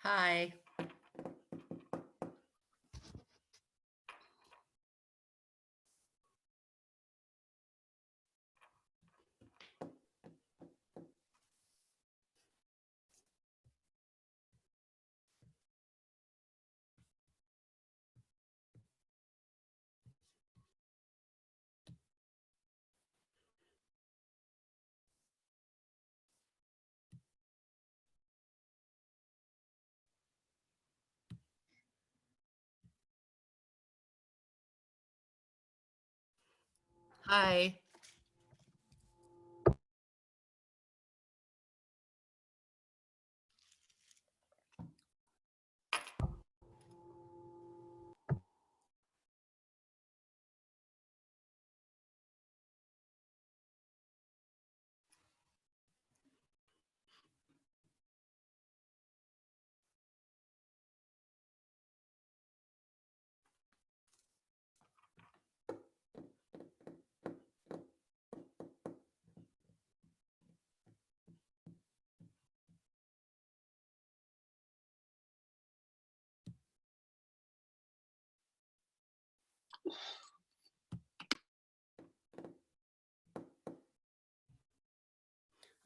Hi. Hi.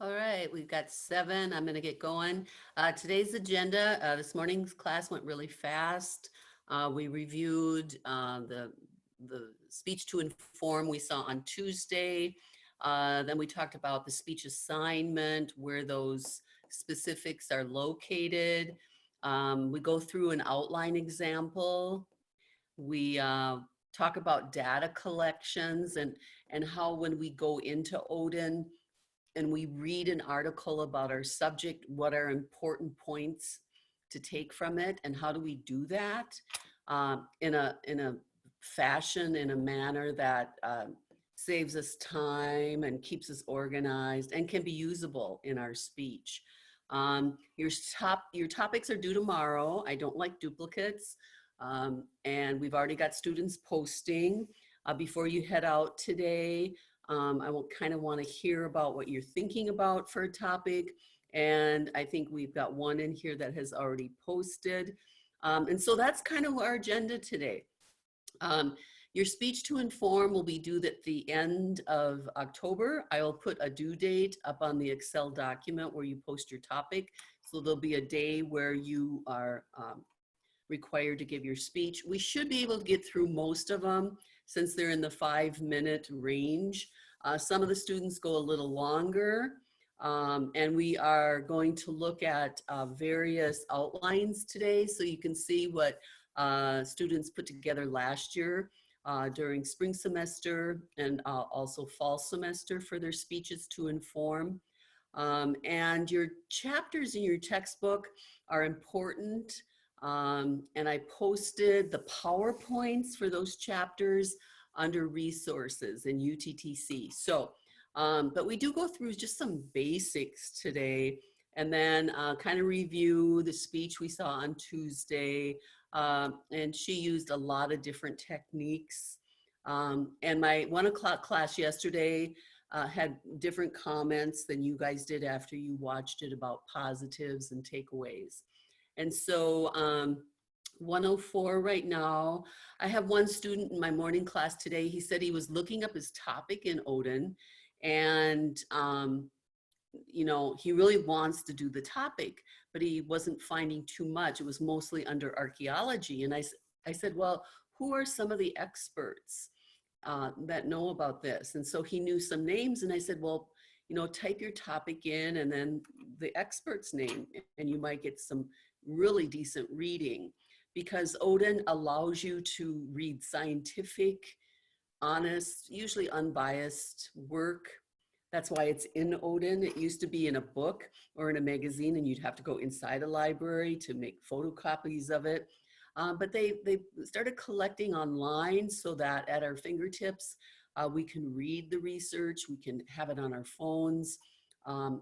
All right, we've got 7. I'm going to get going. Today's agenda, this morning's class went really fast. We reviewed the speech to inform we saw on Tuesday. Then we talked about the speech assignment, where those specifics are located. We go through an outline example. We talk about data collections and how when we go into Odin, and we read an article about our subject, what are important points to take from it, and how do we do that in a fashion, in a manner that saves us time and keeps us organized and can be usable in our speech. Your topics are due tomorrow. I don't like duplicates. And we've already got students posting. Before you head out today, I will kind of want to hear about what you're thinking about for a topic. And I think we've got one in here that has already posted. And so that's kind of our agenda today. Your speech to inform will be due at the end of October. I will put a due date up on the Excel document where you post your topic. So there'll be a day where you are required to give your speech. We should be able to get through most of them since they're in the 5-minute range. Some of the students go a little longer, and we are going to look at various outlines today so you can see what students put together last year during spring semester and also fall semester for their speeches to inform. And your chapters in your textbook are important. And I posted the PowerPoints for those chapters under resources in UTTC. So, but we do go through just some basics today and then kind of review the speech we saw on Tuesday. And she used a lot of different techniques. And my 1 o'clock class yesterday had different comments than you guys did after you watched it about positives and takeaways. And so 104 right now. I have one student in my morning class today. He said he was looking up his topic in Odin and you know, he really wants to do the topic, but he wasn't finding too much. It was mostly under archaeology. And I said, well, who are some of the experts that know about this? And so he knew some names and I said, well, you know, type your topic in and then the expert's name and you might get some really decent reading, because Odin allows you to read scientific, honest, usually unbiased work. That's why it's in Odin. It used to be in a book or in a magazine and you'd have to go inside a library to make photocopies of it. But they started collecting online so that at our fingertips, we can read the research, we can have it on our phones.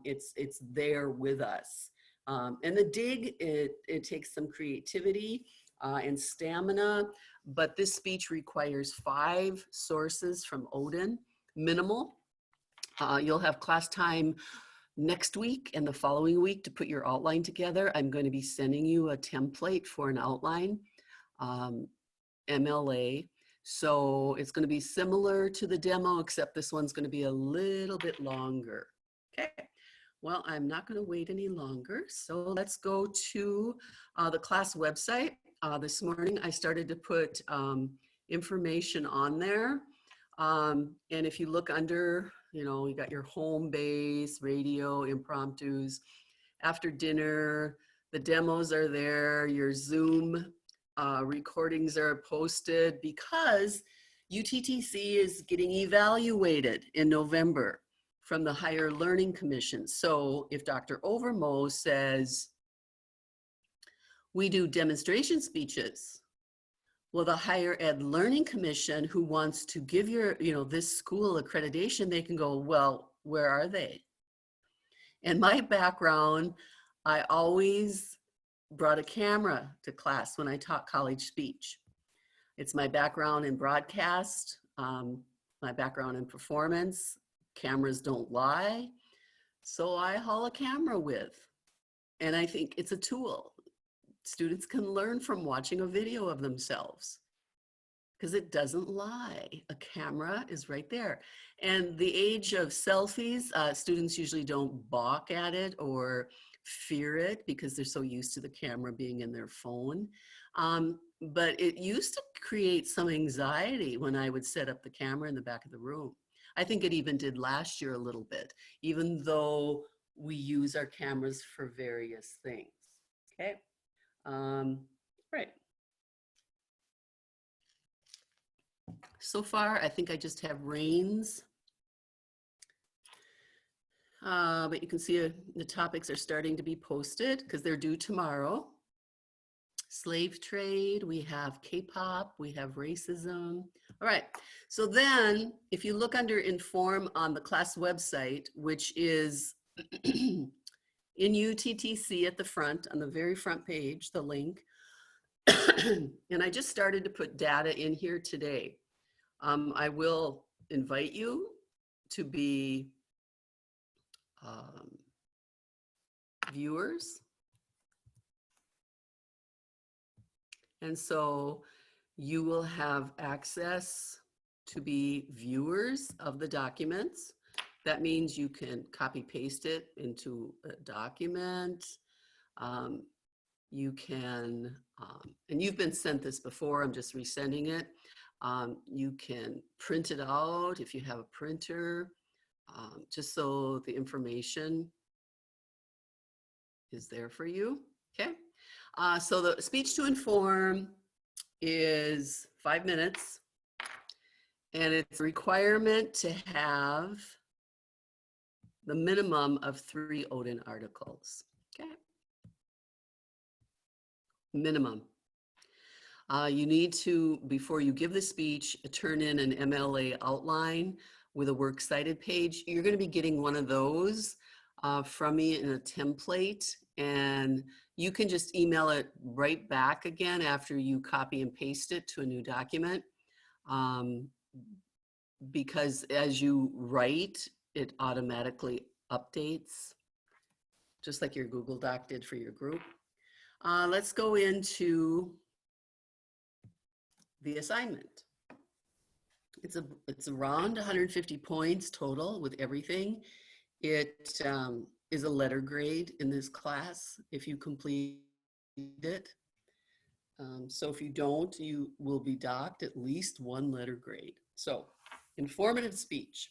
It's there with us. And the dig, it takes some creativity and stamina, but this speech requires 5 sources from Odin, minimal. You'll have class time Next week and the following week to put your outline together, I'm going to be sending you a template for an outline, MLA. So it's going to be similar to the demo, except this one's going to be a little bit longer. Okay. Well, I'm not going to wait any longer. So let's go to the class website. This morning, I started to put information on there. And if you look under, you got your home base, radio, impromptus, after dinner, the demos are there, your Zoom recordings are posted because UTTC is getting evaluated in November from the Higher Learning Commission. So if Dr. Overmo says, we do demonstration speeches, well, the Higher Ed Learning Commission, who wants to give this school accreditation, they can go, well, where are they? And my background, I always brought a camera to class when I taught college speech. It's my background in broadcast, my background in performance. Cameras don't lie. So I haul a camera with, and I think it's a tool. Students can learn from watching a video of themselves because it doesn't lie. A camera is right there. And the age of selfies, students usually don't balk at it or fear it because they're so used to the camera being in their phone. But it used to create some anxiety when I would set up the camera in the back of the room. I think it even did last year a little bit, even though we use our cameras for various things. Okay. Right. So far, I think I just have reins. But you can see the topics are starting to be posted because they're due tomorrow. Slave trade, we have K-pop, we have racism. All right, so then if you look under Inform on the class website, which is in UTTC at the front, on the very front page, the link, and I just started to put data in here today. I will invite you to be viewers. And so you will have access to be viewers of the documents. That means you can copy paste it into a document. You can, and you've been sent this before, I'm just resending it. You can print it out if you have a printer, just so the information is there for you, okay? So the speech to inform is 5 minutes, and it's a requirement to have the minimum of 3 Odin articles, okay? Minimum. You need to, before you give the speech, turn in an MLA outline with a works cited page. You're going to be getting one of those from me in a template, and you can just email it right back again after you copy and paste it to a new document. Because as you write, it automatically updates, just like your Google Doc did for your group. Let's go into the assignment. It's around 150 points total with everything. It is a letter grade in this class if you complete it. So if you don't, you will be docked at least 1 letter grade. So informative speech.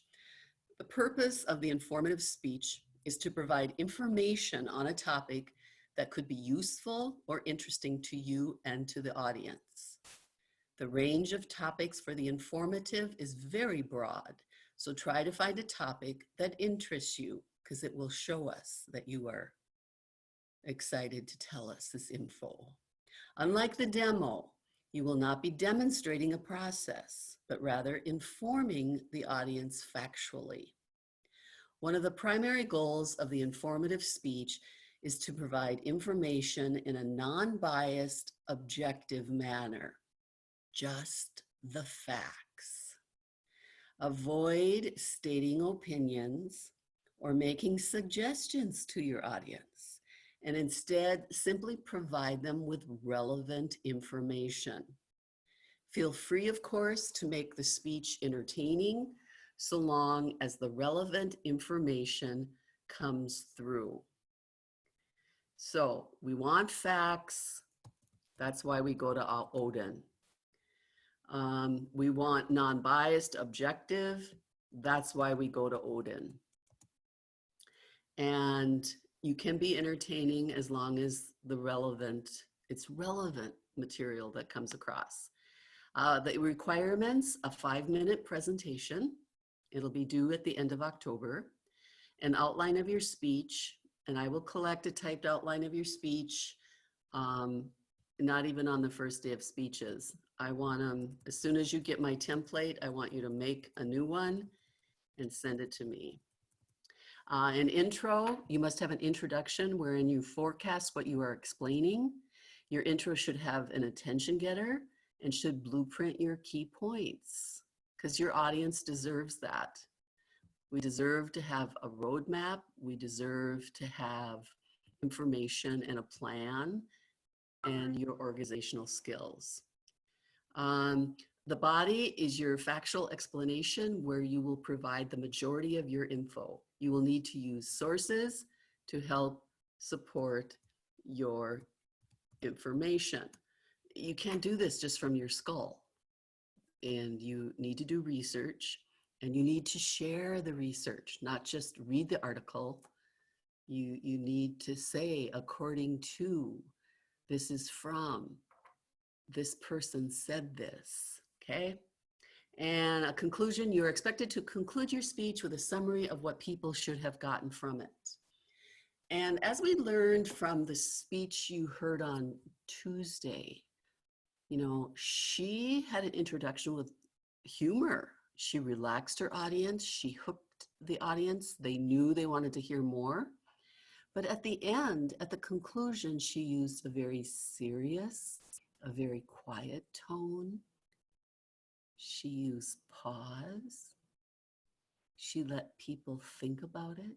The purpose of the informative speech is to provide information on a topic that could be useful or interesting to you and to the audience. The range of topics for the informative is very broad, so try to find a topic that interests you because it will show us that you are excited to tell us this info. Unlike the demo, you will not be demonstrating a process, but rather informing the audience factually. One of the primary goals of the informative speech is to provide information in a non-biased, objective manner. Just the facts. Avoid stating opinions or making suggestions to your audience, and instead simply provide them with relevant information. Feel free, of course, to make the speech entertaining, so long as the relevant information comes through. So we want facts. That's why we go to Odin. We want non-biased, objective. That's why we go to Odin. And you can be entertaining as long as it's relevant material that comes across. The requirements: a 5-minute presentation. It'll be due at the end of October. An outline of your speech, and I will collect a typed outline of your speech, not even on the first day of speeches. I want them, as soon as you get my template, I want you to make a new one and send it to me. An intro: you must have an introduction wherein you forecast what you are explaining. Your intro should have an attention getter and should blueprint your key points, because your audience deserves that. We deserve to have a roadmap. We deserve to have information and a plan and your organizational skills. The body is your factual explanation, where you will provide the majority of your info. You will need to use sources to help support your information. You can't do this just from your skull, and you need to do research, and you need to share the research, not just read the article. You need to say, according to, this is from, this person said this, okay? And a conclusion: you're expected to conclude your speech with a summary of what people should have gotten from it. And as we learned from the speech you heard on Tuesday, you know, she had an introduction with humor. She relaxed her audience. She hooked the audience. They knew they wanted to hear more. But at the end, at the conclusion, she used a very serious, a very quiet tone. She used pause. She let people think about it.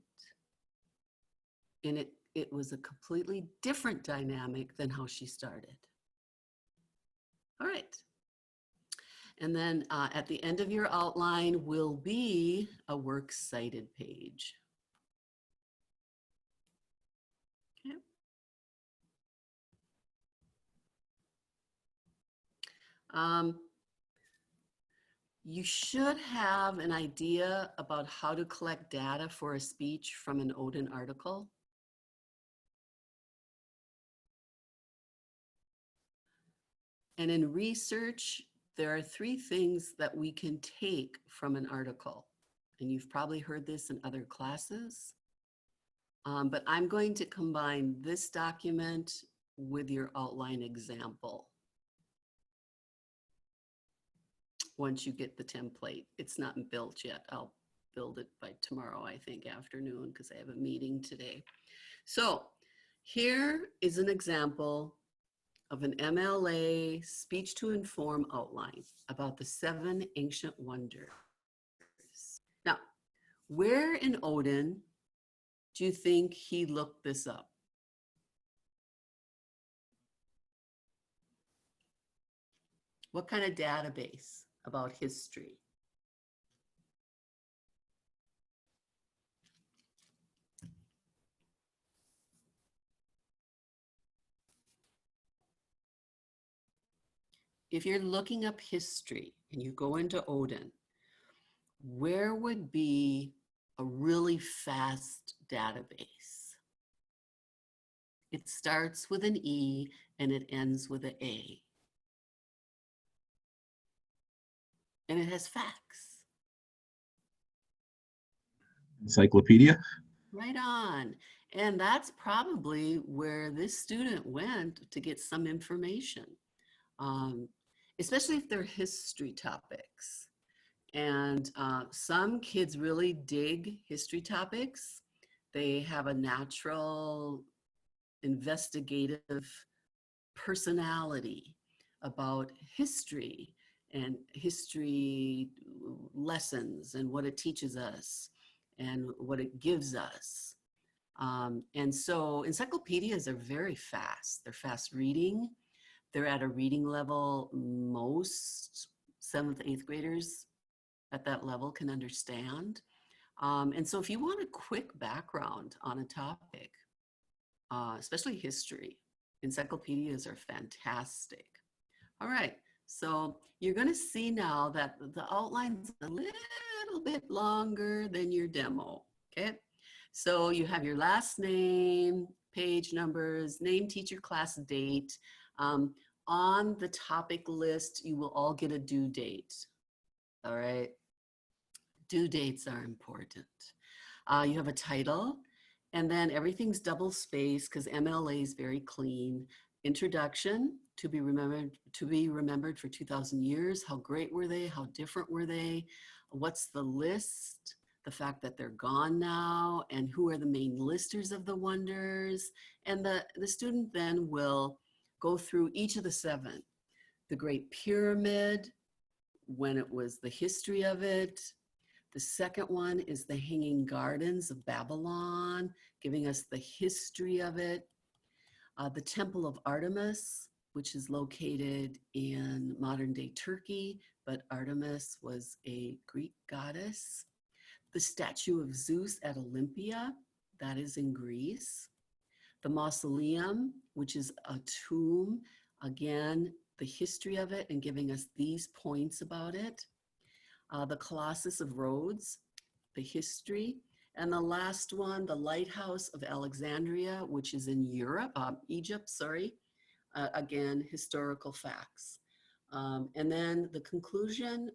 And it was a completely different dynamic than how she started. All right. And then at the end of your outline will be a works cited page. Okay. You should have an idea about how to collect data for a speech from an Odin article. And in research, there are 3 things that we can take from an article. And you've probably heard this in other classes. But I'm going to combine this document with your outline example. Once you get the template, it's not built yet. I'll build it by tomorrow, I think, afternoon, because I have a meeting today. So here is an example of an MLA speech to inform outline about the 7 ancient wonders. Now, where in Odin do you think he looked this up? What kind of database about history? If you're looking up history and you go into Odin, where would be a really fast database? It starts with an E and it ends with an A. And it has facts. Encyclopedia. Right on. And that's probably where this student went to get some information, especially if they're history topics. And some kids really dig history topics. They have a natural investigative personality about history and history lessons and what it teaches us. and what it gives us. And so encyclopedias are very fast. They're fast reading. They're at a reading level most 7th, 8th graders at that level can understand. And so if you want a quick background on a topic, especially history, encyclopedias are fantastic. All right, so you're going to see now that the outline's a little bit longer than your demo, okay? So you have your last name, page numbers, name, teacher, class, date. On the topic list, you will all get a due date, all right? Due dates are important. You have a title, and then everything's double spaced because MLA is very clean. Introduction, to be remembered for 2,000 years. How great were they? How different were they? What's the list? The fact that they're gone now, and who are the main listers of the wonders? And the student then will go through each of the 7. The Great Pyramid, when it was the history of it. The second one is the Hanging Gardens of Babylon, giving us the history of it. The Temple of Artemis, which is located in modern-day Turkey, but Artemis was a Greek goddess. The statue of Zeus at Olympia, that is in Greece. The Mausoleum, which is a tomb, again, the history of it and giving us these points about it. The Colossus of Rhodes, the history. And the last one, the Lighthouse of Alexandria, which is in Egypt, sorry. Again, historical facts. And then the conclusion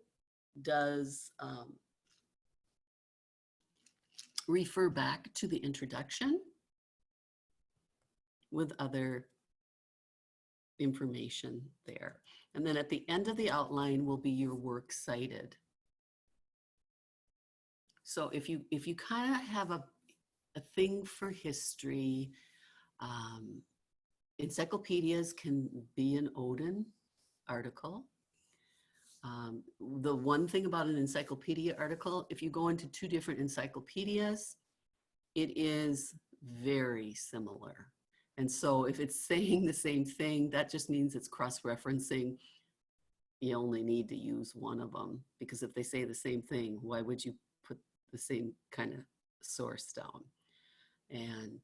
does refer back to the introduction with other information there. And then at the end of the outline will be your works cited. So if you kind of have a thing for history, encyclopedias can be an Odin article. The one thing about an encyclopedia article, if you go into 2 different encyclopedias, it is very similar. And so if it's saying the same thing, that just means it's cross-referencing. You only need to use one of them, because if they say the same thing, why would you put the same kind of source down? And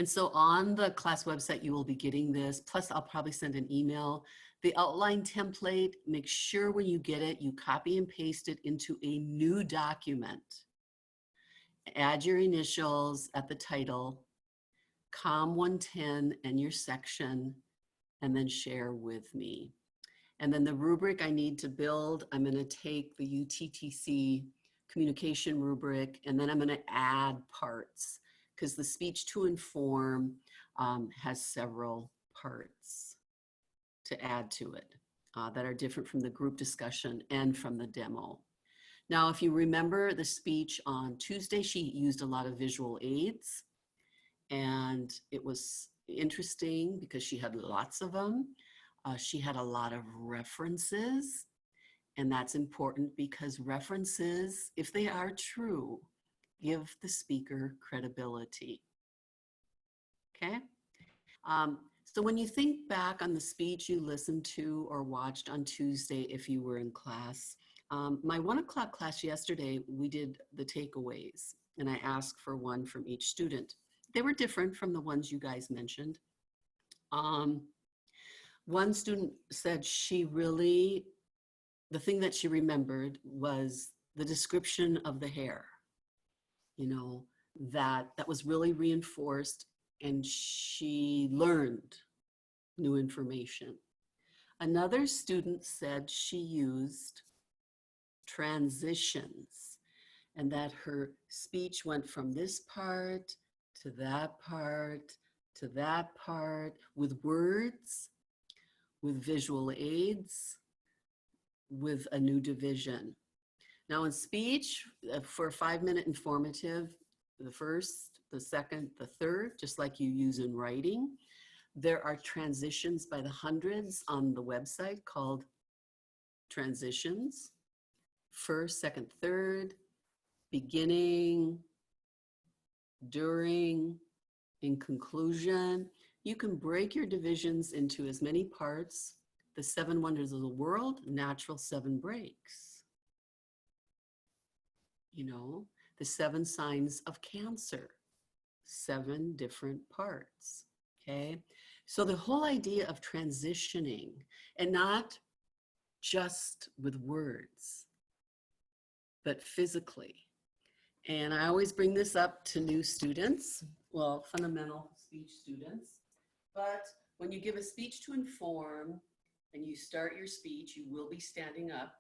so on the class website, you will be getting this. Plus, I'll probably send an email. The outline template, make sure when you get it, you copy and paste it into a new document. Add your initials at the title, Comm 110 and your section, and then share with me. And then the rubric I need to build, I'm going to take the UTTC communication rubric, and then I'm going to add parts, because the speech to inform has several parts to add to it that are different from the group discussion and from the demo. Now, if you remember the speech on Tuesday, she used a lot of visual aids, and it was interesting because she had lots of them. She had a lot of references, and that's important because references, if they are true, give the speaker credibility. Okay? So when you think back on the speech you listened to or watched on Tuesday, if you were in class, my 1 o'clock class yesterday, we did the takeaways, and I asked for one from each student. They were different from the ones you guys mentioned. One student said the thing that she remembered was the description of the hair. You know, that was really reinforced, and she learned new information. Another student said she used transitions, and that her speech went from this part to that part to that part with words, with visual aids, with a new division. Now in speech, for a 5-minute informative, the first, the second, the third, just like you use in writing, there are transitions by the hundreds on the website called transitions, first, second, third, beginning, during, in conclusion. You can break your divisions into as many parts. The 7 wonders of the world, natural 7 breaks. You know, the 7 signs of Cancer, 7 different parts. Okay. So the whole idea of transitioning, and not just with words, but physically. And I always bring this up to new students, well, fundamental speech students. But when you give a speech to inform and you start your speech, you will be standing up.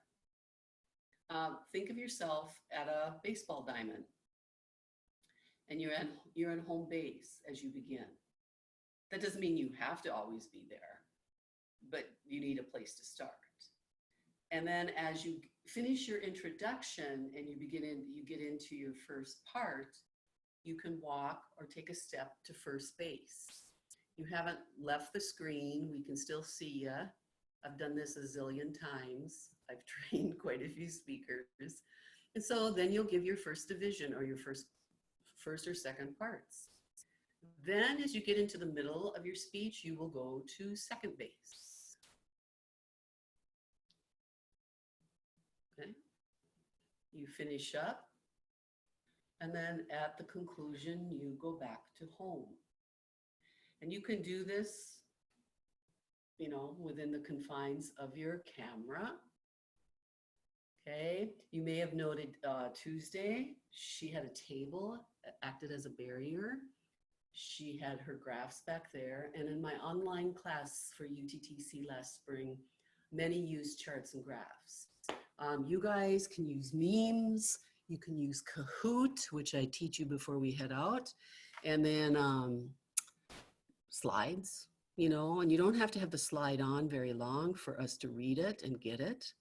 Think of yourself at a baseball diamond, and you're in home base as you begin. That doesn't mean you have to always be there, but you need a place to start. And then as you finish your introduction and you get into your first part, you can walk or take a step to first base. You haven't left the screen. We can still see you. I've done this a zillion times. I've trained quite a few speakers. And so then you'll give your first division or your first or second parts. Then as you get into the middle of your speech, you will go to second base. Okay. You finish up, and then at the conclusion, you go back to home. And you can do this, you know, within the confines of your camera. Okay, you may have noted Tuesday, she had a table that acted as a barrier. She had her graphs back there. And in my online class for UTTC last spring, many used charts and graphs. You guys can use memes. You can use Kahoot, which I teach you before we head out. And then slides, you know, and you don't have to have the slide on very long for us to read it and get it.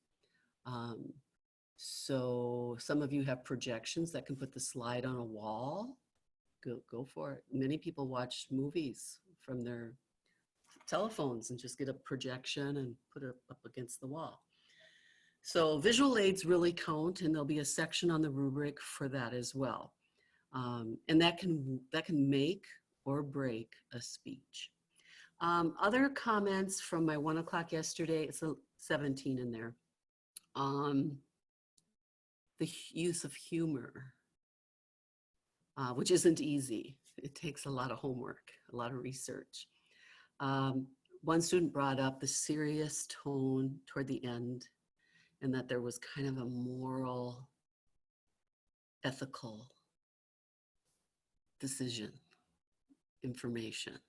So some of you have projections that can put the slide on a wall. Go for it. Many people watch movies from their telephones and just get a projection and put it up against the wall. So visual aids really count, and there'll be a section on the rubric for that as well. And that can make or break a speech. Other comments from my 1 o'clock yesterday, it's a 17 in there. The use of humor, which isn't easy. It takes a lot of homework, a lot of research. One student brought up the serious tone toward the end, and that there was kind of a moral, ethical decision, information,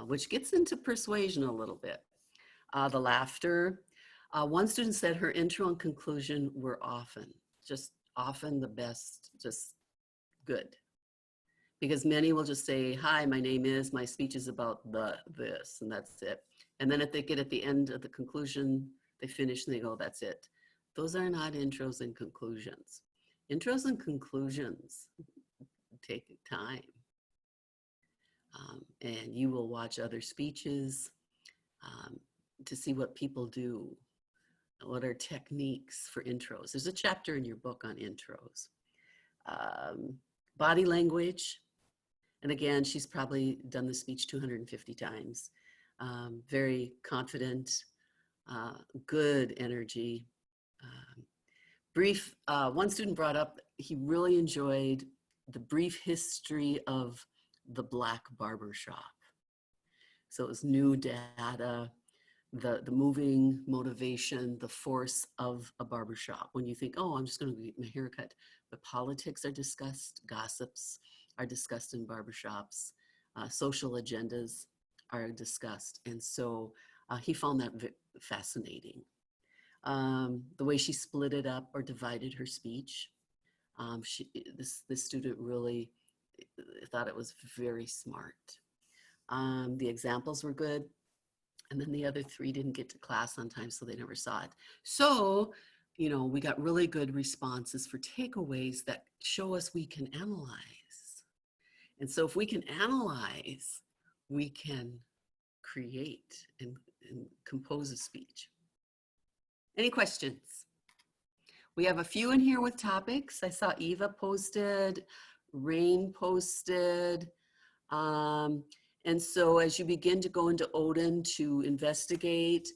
which gets into persuasion a little bit. The laughter. One student said her intro and conclusion were often the best, just good. Because many will just say, hi, my name is, my speech is about this, and that's it. And then if they get at the end of the conclusion, they finish and they go, that's it. Those are not intros and conclusions. Intros and conclusions take time. And you will watch other speeches to see what people do. What are techniques for intros? There's a chapter in your book on intros. Body language. And again, she's probably done the speech 250 times. Very confident, good energy. Brief, one student brought up, he really enjoyed the brief history of the Black barbershop. So it was new data, the moving motivation, the force of a barbershop. When you think, oh, I'm just going to get my hair cut, but politics are discussed, gossips are discussed in barbershops, social agendas are discussed. And so he found that fascinating. The way she split it up or divided her speech. This student really thought it was very smart. The examples were good. And then the other 3 didn't get to class on time, so they never saw it. So, you know, we got really good responses for takeaways that show us we can analyze. And so if we can analyze, we can create and compose a speech. Any questions? We have a few in here with topics. I saw Eva posted, Rain posted. And so as you begin to go into Odin to investigate,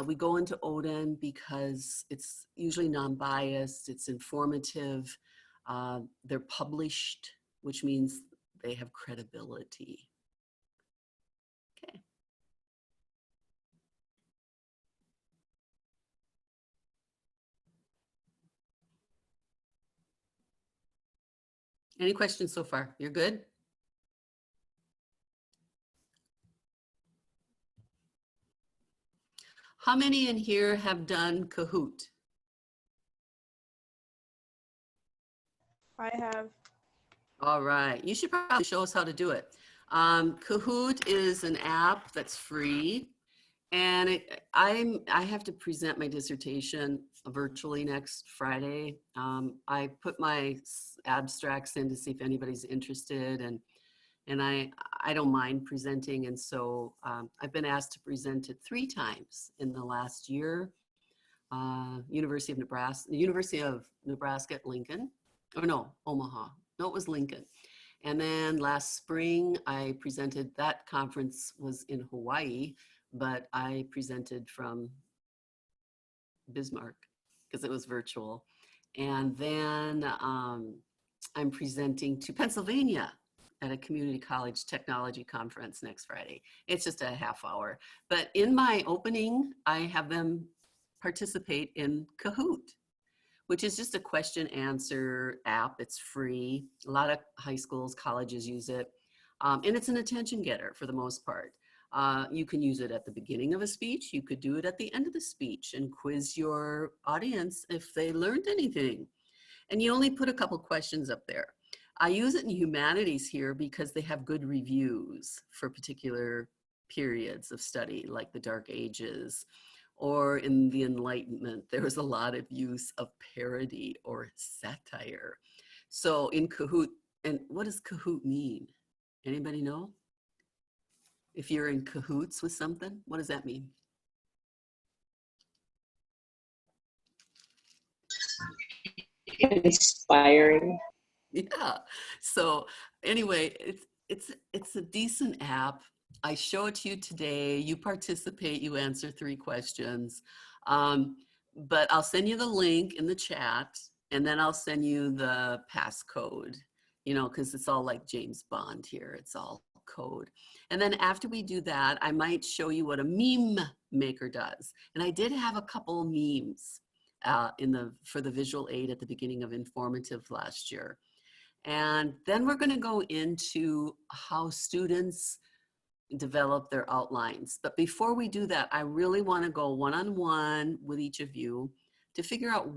we go into Odin because it's usually non-biased, it's informative, they're published, which means they have credibility. Okay. Any questions so far? You're good? How many in here have done Kahoot? I have. All right, you should probably show us how to do it. Kahoot is an app that's free, and I have to present my dissertation virtually next Friday. I put my abstracts in to see if anybody's interested, and I don't mind presenting, and so I've been asked to present it 3 times in the last year. University of Nebraska at Lincoln, or no, Omaha. No, it was Lincoln. And then last spring, I presented, that conference was in Hawaii, but I presented from Bismarck because it was virtual. And then I'm presenting to Pennsylvania at a community college technology conference next Friday. It's just a half hour. But in my opening, I have them participate in Kahoot, which is just a question answer app. It's free. A lot of high schools, colleges use it. And it's an attention getter for the most part. You can use it at the beginning of a speech. You could do it at the end of the speech and quiz your audience if they learned anything. And you only put a couple questions up there. I use it in humanities here because they have good reviews for particular periods of study, like the Dark Ages, or in the Enlightenment. There was a lot of use of parody or satire. So in Kahoot, and what does Kahoot mean? Anybody know? If you're in cahoots with something, what does that mean? Inspiring. Yeah. So anyway, it's a decent app. I show it to you today. You participate. You answer 3 questions. But I'll send you the link in the chat, and then I'll send you the passcode. You know, because it's all like James Bond here. It's all code. And then after we do that, I might show you what a meme maker does. And I did have a couple memes for the visual aid at the beginning of Informative last year. And then we're going to go into how students develop their outlines. But before we do that, I really want to go one-on-one with each of you to figure out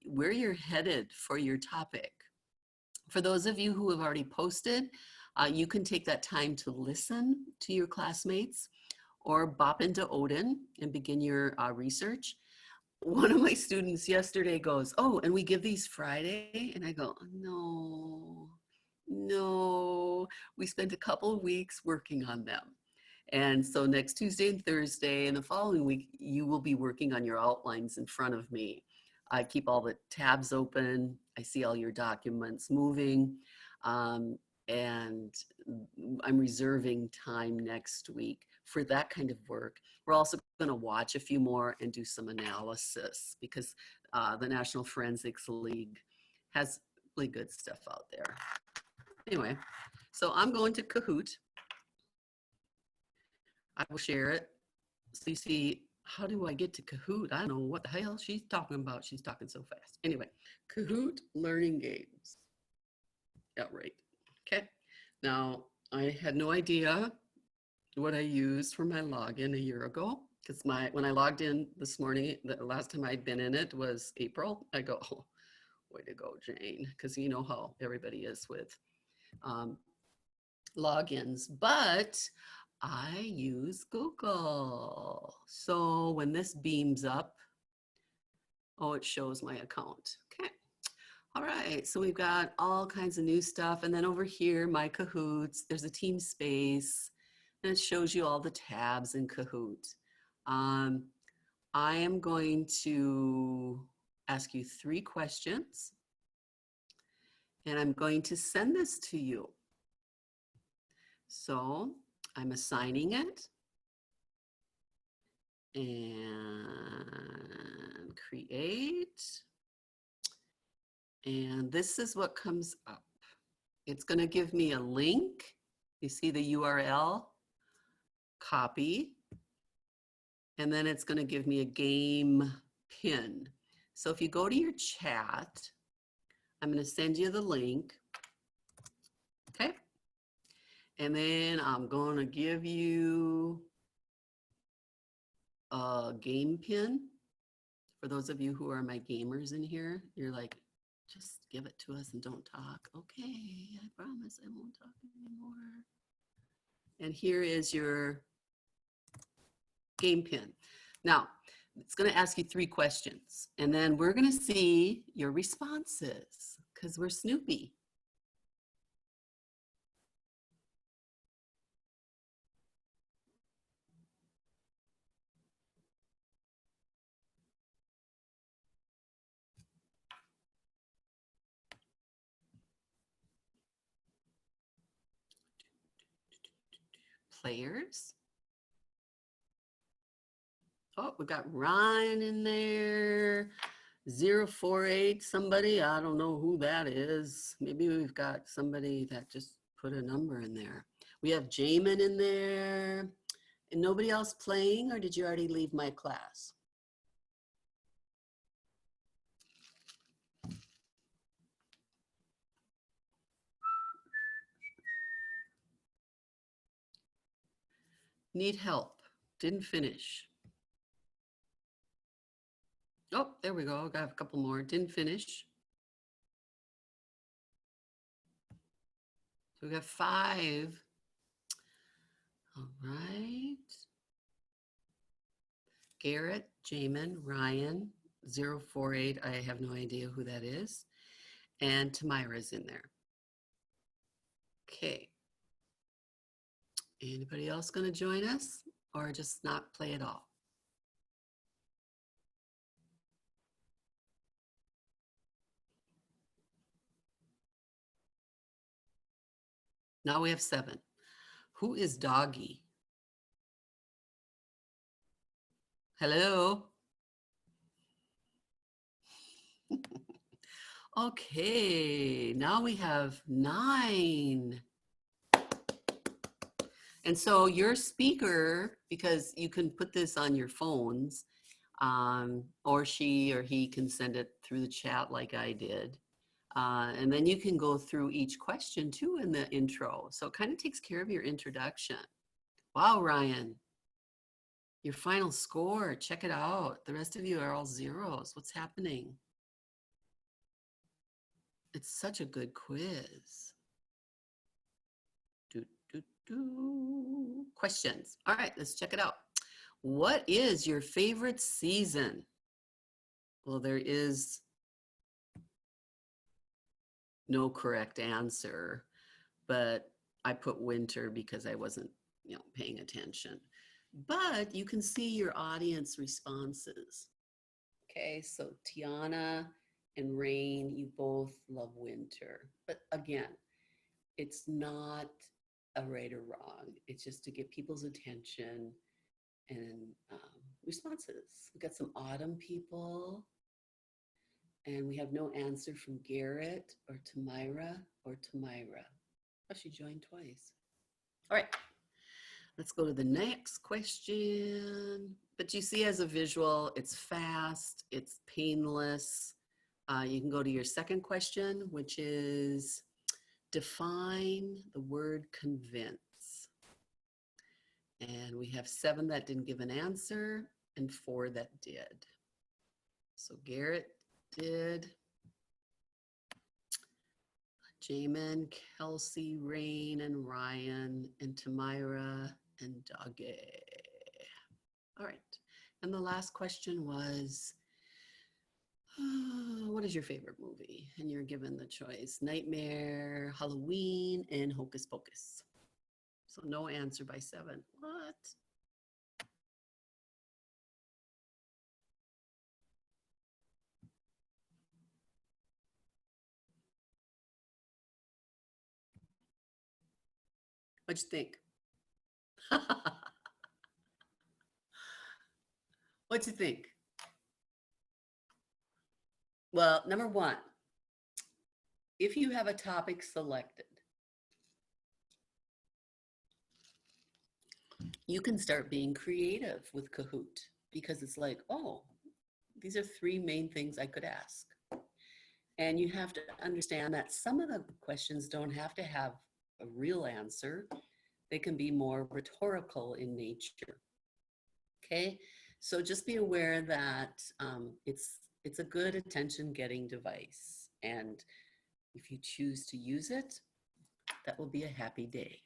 where you're headed for your topic. For those of you who have already posted, you can take that time to listen to your classmates or bop into Odin and begin your research. One of my students yesterday goes, "Oh, and we give these Friday?" And I go, no, we spent a couple of weeks working on them. And so next Tuesday and Thursday and the following week, you will be working on your outlines in front of me. I keep all the tabs open. I see all your documents moving. And I'm reserving time next week for that kind of work. We're also going to watch a few more and do some analysis because the National Forensics League has really good stuff out there. Anyway, so I'm going to Kahoot. I will share it. So you see, how do I get to Kahoot? I don't know what the hell she's talking about. She's talking so fast. Anyway, Kahoot learning games. Yeah, right. Okay. Now, I had no idea what I used for my login a year ago because when I logged in this morning, the last time I'd been in it was April. I go, oh, way to go, Jane, because you know how everybody is with logins. But I use Google. So when this beams up, oh, it shows my account. Okay. All right. So we've got all kinds of new stuff. And then over here, my Kahoots, there's a team space and it shows you all the tabs in Kahoot. I am going to ask you 3 questions, and I'm going to send this to you. So I'm assigning it and create. And this is what comes up. It's going to give me a link. You see the URL, copy, and then it's going to give me a game pin. So if you go to your chat, I'm going to send you the link. Okay. And then I'm going to give you a game pin. For those of you who are my gamers in here, you're like, just give it to us and don't talk. Okay, I promise I won't talk anymore. And here is your game pin. Now, it's going to ask you 3 questions, and then we're going to see your responses because we're Snoopy. Players. Oh, we got Ryan in there. 048, somebody, I don't know who that is. Maybe we've got somebody that just put a number in there. We have Jamin in there. And nobody else playing, or did you already leave my class? Need help. Didn't finish. Oh, there we go. Got a couple more. Didn't finish. So we got 5. All right. Garrett, Jamin, Ryan, 048. I have no idea who that is. And Tamira's in there. Okay. Anybody else going to join us or just not play at all? Now we have 7. Who is Doggy? Hello? Okay, now we have 9. And so your speaker, because you can put this on your phones, or she or he can send it through the chat like I did. And then you can go through each question too in the intro. So it kind of takes care of your introduction. Wow, Ryan, your final score, check it out. The rest of you are all 0s. What's happening? It's such a good quiz. Questions. All right, let's check it out. What is your favorite season? Well, there is no correct answer, but I put winter because I wasn't, paying attention. But you can see your audience responses. Okay, so Tiana and Rain, you both love winter. But again, it's not a right or wrong. It's just to get people's attention and responses. We got some autumn people, and we have no answer from Garrett or Tamira or Tamira. Oh, she joined twice. All right, let's go to the next question. But you see, as a visual, it's fast, it's painless. You can go to your second question, which is define the word convince. And we have 7 that didn't give an answer and 4 that did. So Garrett did. Jamin, Kelsey, Rain, and Ryan, and Tamira, and Doggy. All right. And the last question was, what is your favorite movie? And you're given the choice: Nightmare, Halloween, and Hocus Pocus. So no answer by 7. What? What'd you think? What'd you think? Well, number one, if you have a topic selected, you can start being creative with Kahoot because it's like, oh, these are three main things I could ask. And you have to understand that some of the questions don't have to have a real answer. They can be more rhetorical in nature. Okay, so just be aware that it's a good attention-getting device, and if you choose to use it, that will be a happy day.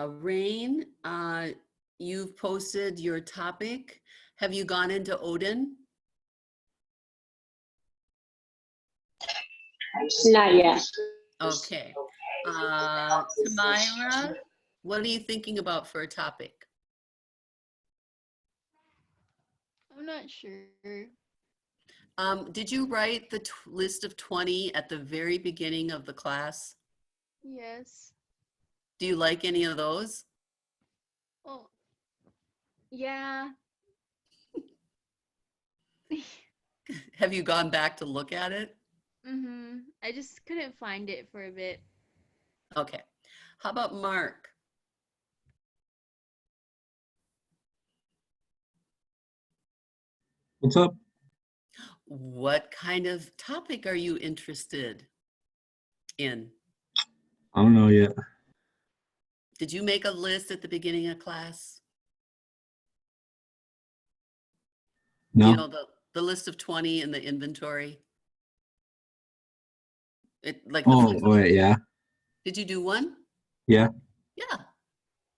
Rain, you've posted your topic. Have you gone into Odin? Not yet. Okay. Tamira, what are you thinking about for a topic? I'm not sure. Did you write the list of 20 at the very beginning of the class? Yes. Do you like any of those? Oh, yeah. Have you gone back to look at it? I just couldn't find it for a bit. Okay. How about Mark? What's up? What kind of topic are you interested in? I don't know yet. Did you make a list at the beginning of class? No. You know, the list of 20 in the inventory? Like the Oh, first, wait, yeah. did you do one? Yeah. Yeah.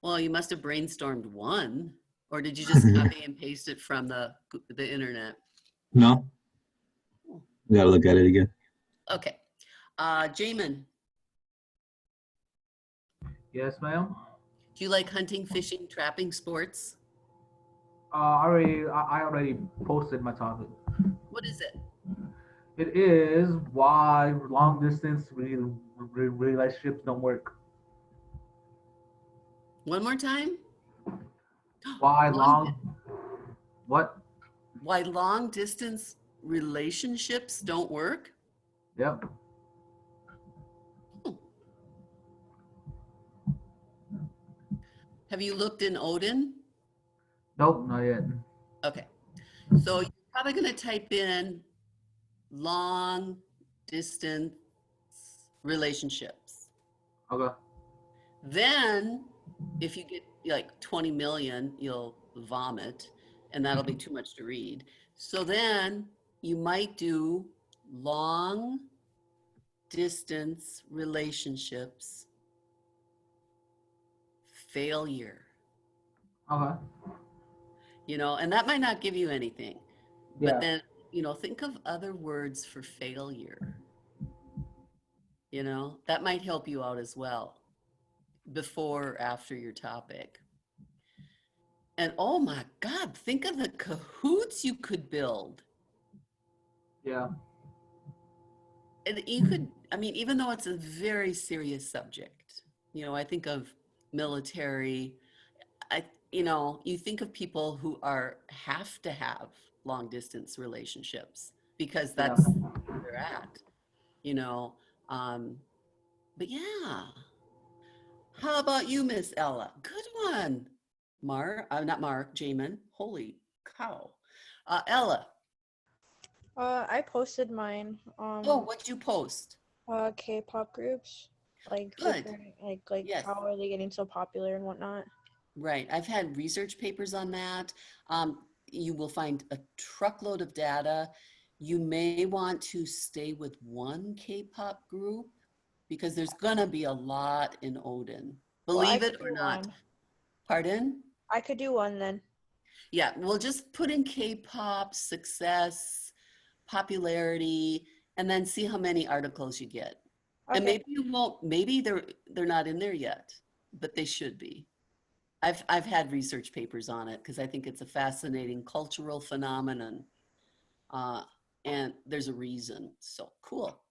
Well, you must have brainstormed one, or did you just copy and paste it from the internet? No. Gotta look at it again. Okay. Jamin, Yes, ma'am. do you like hunting, fishing, trapping, sports? I already posted my topic. What is it? It is why long distance relationships don't work. One more time? Why Long, what? why long distance relationships don't work? Yep. Hmm. Have you looked in Odin? Nope, not yet. Okay. So you're probably going to type in long distance relationships. Okay. Then if you get like 20 million, you'll vomit and that'll be too much to read. So then you might do long distance relationships failure, Okay. you know, and that might not give you anything, but Yeah. then, you know, think of other words for failure, you know, that might help you out as well before or after your topic. And oh my God, think of the cahoots you could build. Yeah. And you could, I mean, even though it's a very serious subject, you know, I think of military, you know, you think of people who have to have long distance relationships because Yeah. that's where they're at, you know. Um, but yeah, how about you, Miss Ella? Good one. Not Mark, Jamin. Holy cow. Ella, I posted mine. oh, what'd you post? K-pop groups, like Good. different, like Yes. how are they getting so popular and whatnot. Right. I've had research papers on that. You will find a truckload of data. You may want to stay with one K-pop group because there's gonna be a lot in Odin. Well, I Believe could it or do not. one. Pardon? I could do one then. Yeah, we'll just put in K-pop, success, popularity, and then see how many articles you get. And Okay. maybe you won't, maybe they're not in there yet, but they should be. I've had research papers on it because I think it's a fascinating cultural phenomenon, uh, and there's a reason. So cool.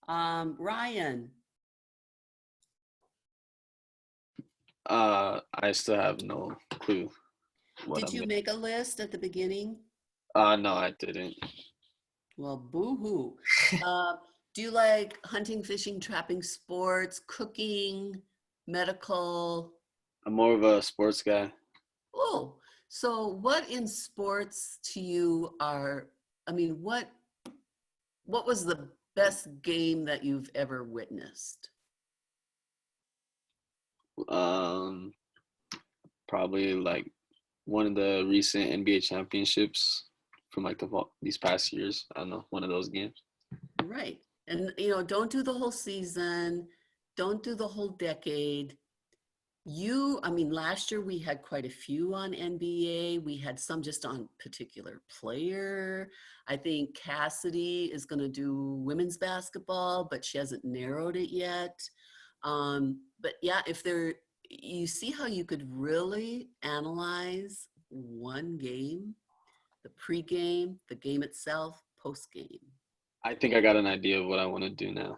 Ryan, I still have no clue what Did I'm you gonna. make a list at the beginning? No, I didn't. Well, boo-hoo. Do you like hunting, fishing, trapping, sports, cooking, medical? I'm more of a sports guy. Oh, so what in sports to you are, I mean, what was the best game that you've ever witnessed? Um, Probably like one of the recent NBA championships from like these past years. I don't know, one of those games. Right. And, you know, don't do the whole season. Don't do the whole decade. I mean, last year we had quite a few on NBA. We had some just on particular player. I think Cassidy is going to do women's basketball, but she hasn't narrowed it yet. But yeah, you see how you could really analyze one game, the pregame, the game itself, postgame. I think I got an idea of what I want to do now.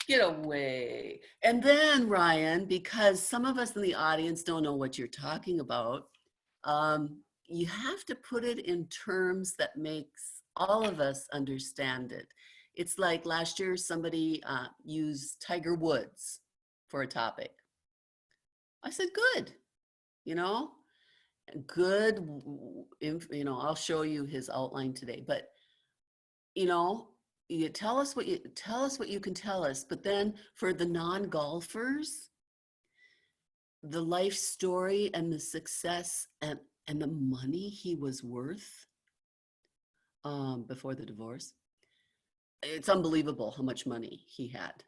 Get away. And then, Ryan, because some of us in the audience don't know what you're talking about, you have to put it in terms that makes all of us understand it. It's like last year somebody used Tiger Woods for a topic. I said, good, you know, good, I'll show you his outline today, but you know, you tell us what you can tell us, but then for the non-golfers, the life story and the success and the money he was worth before the divorce, it's unbelievable how much money he had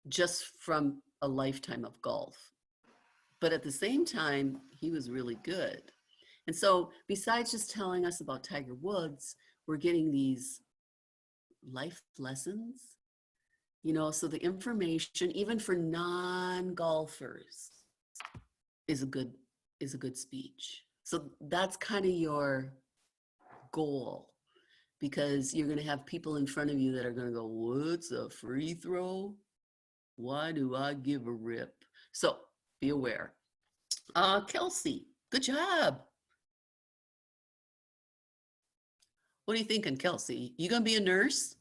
just from a lifetime of golf. But at the same time, he was really good. And so besides just telling us about Tiger Woods, we're getting these life lessons, so the information, even for non-golfers, is a good speech. So that's kind of your goal, because you're going to have people in front of you that are going to go, what's a free throw? Why do I give a rip? So be aware. Kelsey, good job. What are you thinking, Kelsey? You gonna be a nurse?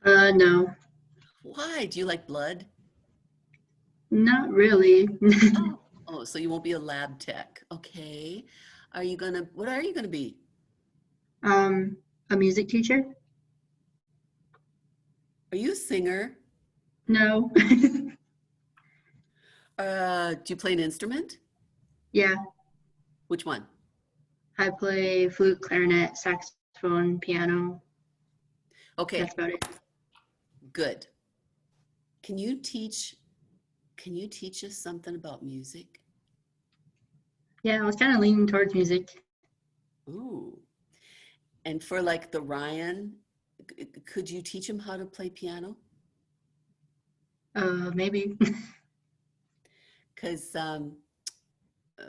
No, Why? Do you like blood? not really. Oh, so you won't be a lab tech. Okay. What are you gonna be? A music teacher? Are you a singer? No. Do you play an instrument? Yeah, Which one? I play flute, clarinet, saxophone, piano. Okay, That's about it. good. Can you teach us something about music? Yeah, I was kind of leaning towards music. Ooh. And for like the Ryan, could you teach him how to play piano? Maybe. Because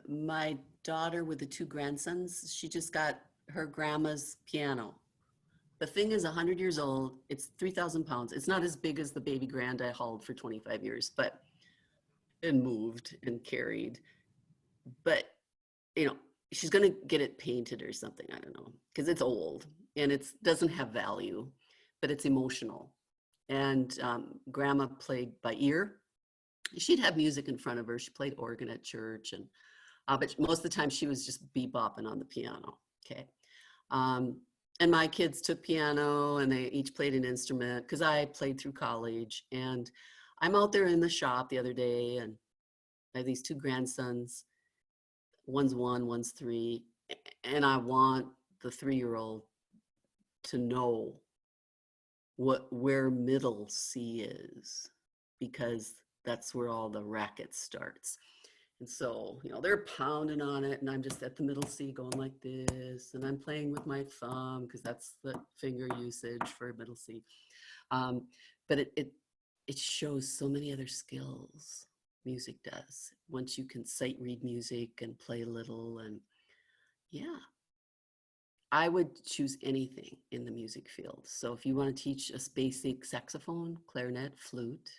my daughter with the two grandsons, she just got her grandma's piano. The thing is 100 years old. It's 3,000 pounds. It's not as big as the baby grand I hauled for 25 years, but and moved and carried. But, she's going to get it painted or something. I don't know, because it's old and it doesn't have value, but it's emotional. And grandma played by ear. She'd have music in front of her. She played organ at church, and but most of the time she was just bebopping on the piano. Okay. And my kids took piano and they each played an instrument because I played through college. And I'm out there in the shop the other day, and I have these two grandsons. One's 1, one's 3. And I want the 3-year-old to know where middle C is, because that's where all the racket starts. And so, they're pounding on it, and I'm just at the middle C going like this, and I'm playing with my thumb because that's the finger usage for middle C. But it shows so many other skills. Music does. Once you can sight read music and play a little, and yeah, I would choose anything in the music field. So if you want to teach us basic saxophone, clarinet, flute,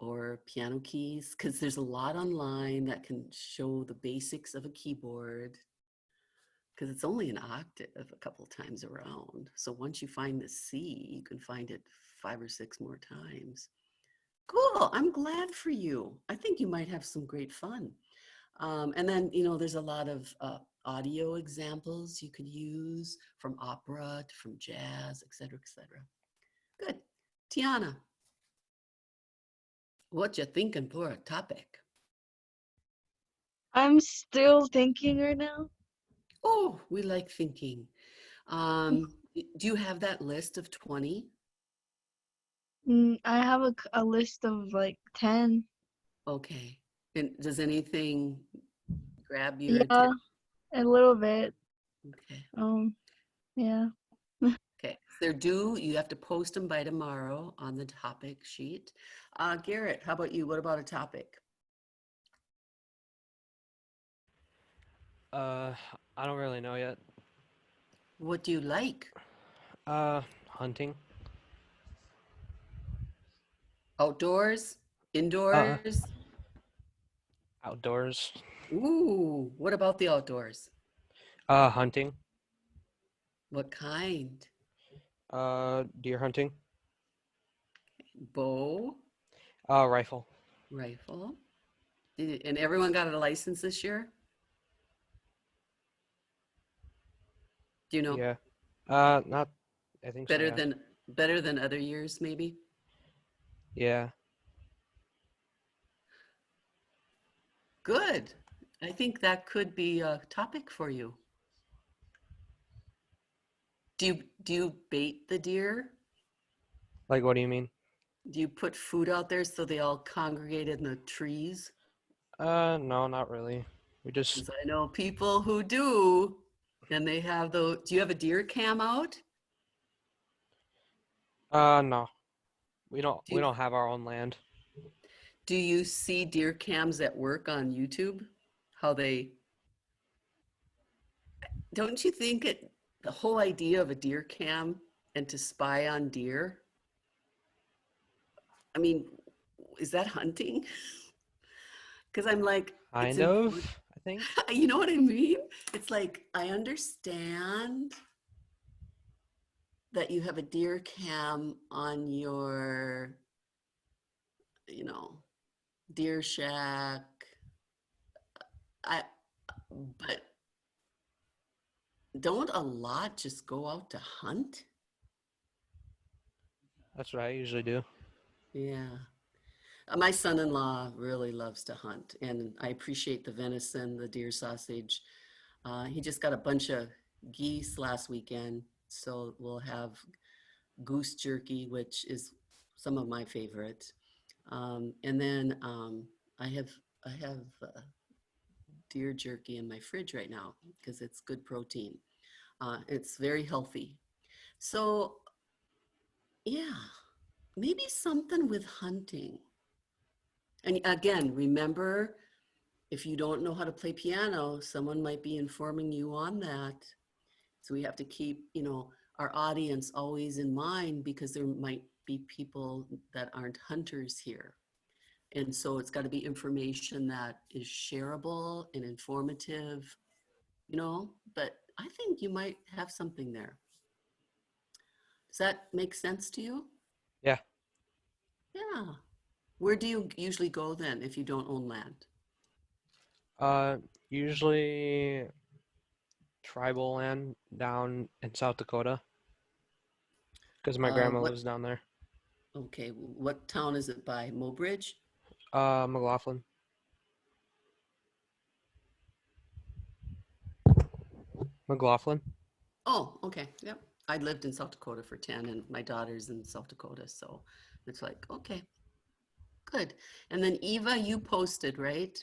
or piano keys, because there's a lot online that can show the basics of a keyboard, because it's only an octave a couple times around. So once you find the C, you can find it 5 or 6 more times. Cool, I'm glad for you. I think you might have some great fun. And then, there's a lot of audio examples you could use, from opera to from jazz, et cetera, et cetera. Good. Tiana, what you thinking for a topic? I'm still thinking right now. Oh, we like thinking. Do you have that list of 20? I have a list of like 10. Okay. And does anything grab your Yeah, attention? a little bit. Okay. Yeah. Okay. They're due. You have to post them by tomorrow on the topic sheet. Garrett, how about you? What about a topic? I don't really know yet. What do you like? Hunting. Outdoors? Indoors? Outdoors. Ooh, what about the outdoors? Hunting. What kind? Deer hunting. Bow? Rifle. Rifle? And everyone got a license this year? Do you know? Yeah. Not. I think so. Better Yeah. than other years, maybe? Yeah. Good. I think that could be a topic for you. Do you bait the deer? Like, what do you mean? Do you put food out there so they all congregate in the trees? No, not really. We just. 'Cause I know people who do, and they have the. Do you have a deer cam out? No. We don't. Do We you, don't have our own land. do you see deer cams at work on YouTube? How they. Don't you think the whole idea of a deer cam and to spy on deer? I mean, is that hunting? Because I'm like, it's Kind important. of. I think. You know what I mean? It's like, I understand that you have a deer cam on your, deer shack. But don't a lot just go out to hunt? That's what I usually do. Yeah. My son-in-law really loves to hunt, and I appreciate the venison, the deer sausage. He just got a bunch of geese last weekend, so we'll have goose jerky, which is some of my favorite. And then I have deer jerky in my fridge right now because it's good protein. It's very healthy. So yeah, maybe something with hunting. And again, remember, if you don't know how to play piano, someone might be informing you on that. So we have to keep, our audience always in mind, because there might be people that aren't hunters here. And so it's got to be information that is shareable and informative, but I think you might have something there. Does that make sense to you? Yeah. Yeah. Where do you usually go then if you don't own land? Usually tribal land down in South Dakota. Because my grandma What? lives down there. Okay. What town is it by? Mobridge? McLaughlin. McLaughlin. Oh, okay. Yep. I lived in South Dakota for 10, and my daughter's in South Dakota. So it's like, okay, good. And then Eva, you posted, right?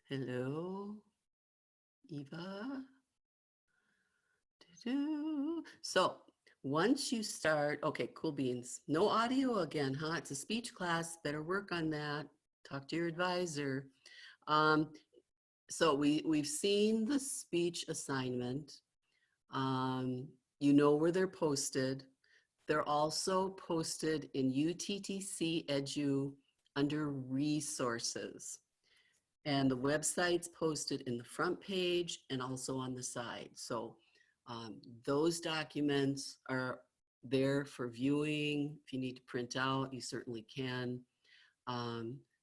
Hello, Eva. Doo-doo. So once you start, okay, cool beans. No audio again, huh? It's a speech class. Better work on that. Talk to your advisor. So we've seen the speech assignment. You know where they're posted. They're also posted in UTTC Edu under resources. And the website's posted in the front page and also on the side. So those documents are there for viewing. If you need to print out, you certainly can.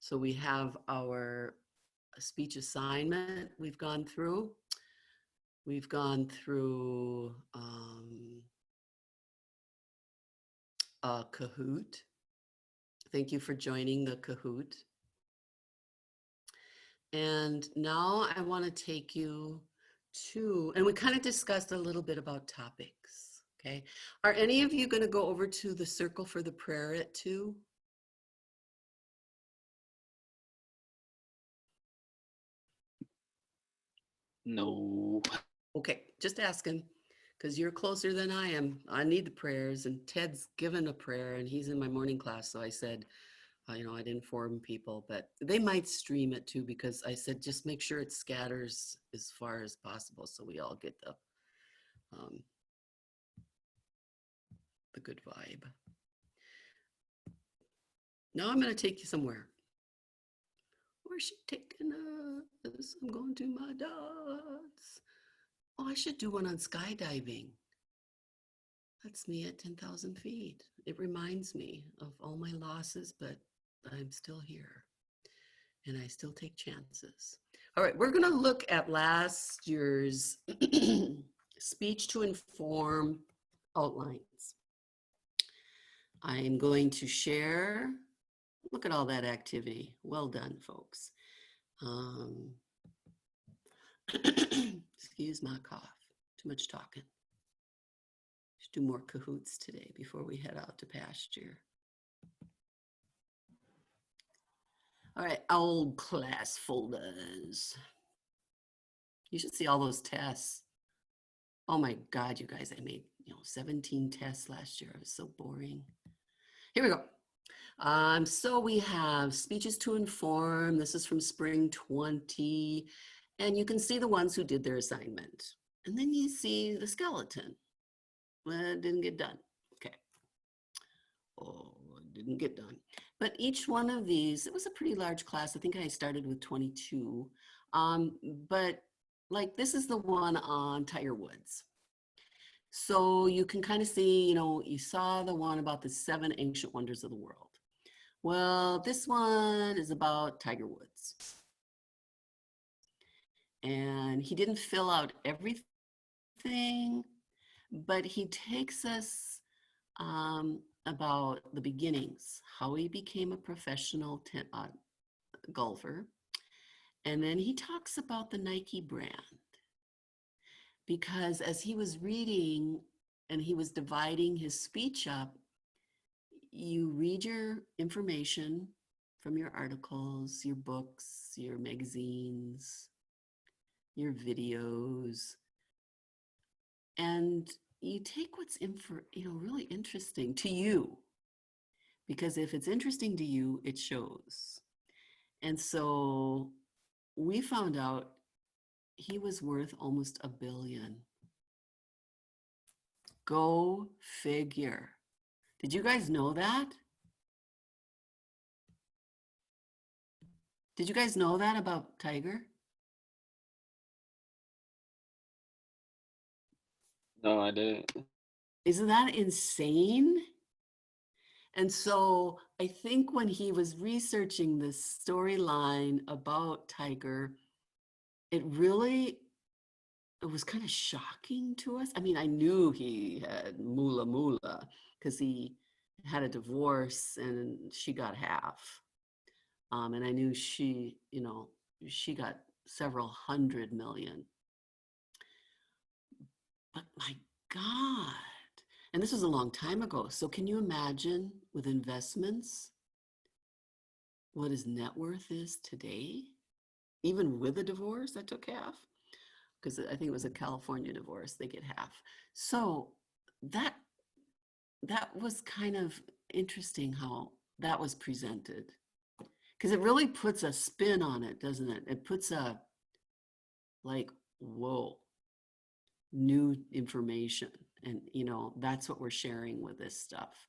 So we have our speech assignment we've gone through. We've gone through Kahoot. Thank you for joining the Kahoot. And now I want to take you to, and we kind of discussed a little bit about topics, okay? Are any of you going to go over to the Circle for the Prayer at 2? No. Okay, just asking, because you're closer than I am. I need the prayers, and Ted's given a prayer, and he's in my morning class, so I said, you know, I'd inform people, but they might stream it too, because I said, just make sure it scatters as far as possible so we all get the good vibe. Now I'm going to take you somewhere. Where's she taking us? I'm going to my dots. Oh, I should do one on skydiving. That's me at 10,000 feet. It reminds me of all my losses, but I'm still here and I still take chances. All right, we're going to look at last year's speech to inform outlines. I'm going to share. Look at all that activity. Well done, folks. Excuse my cough. Too much talking. Should do more Kahoots today before we head out to pasture. All right, old class folders. You should see all those tests. Oh my God, you guys, I made 17 tests last year. It was so boring. Here we go. So we have speeches to inform. This is from spring 20. And you can see the ones who did their assignment. And then you see the skeleton. Well, it didn't get done. Okay. Oh, it didn't get done. But each one of these, it was a pretty large class. I think I started with 22. But like this is the one on Tiger Woods. So you can kind of see, you saw the one about the 7 ancient wonders of the world. Well, this one is about Tiger Woods. And he didn't fill out everything, but he takes us about the beginnings, how he became a professional golfer. And then he talks about the Nike brand. Because as he was reading and he was dividing his speech up, you read your information from your articles, your books, your magazines, your videos, and you take what's really interesting to you, because if it's interesting to you, it shows. And so we found out he was worth almost $1 billion. Go figure. Did you guys know that? Did you guys know that about Tiger? No, I didn't. Isn't that insane? And so I think when he was researching this storyline about Tiger, it was kind of shocking to us. I mean, I knew he had moolah because he had a divorce and she got half. And I knew she got several $100 million. But my God, and this was a long time ago. So can you imagine with investments, what his net worth is today? Even with a divorce, that took half. Because I think it was a California divorce, they get half. So that was kind of interesting how that was presented. Because it really puts a spin on it, doesn't it? It puts a, like, whoa. new information. And, that's what we're sharing with this stuff.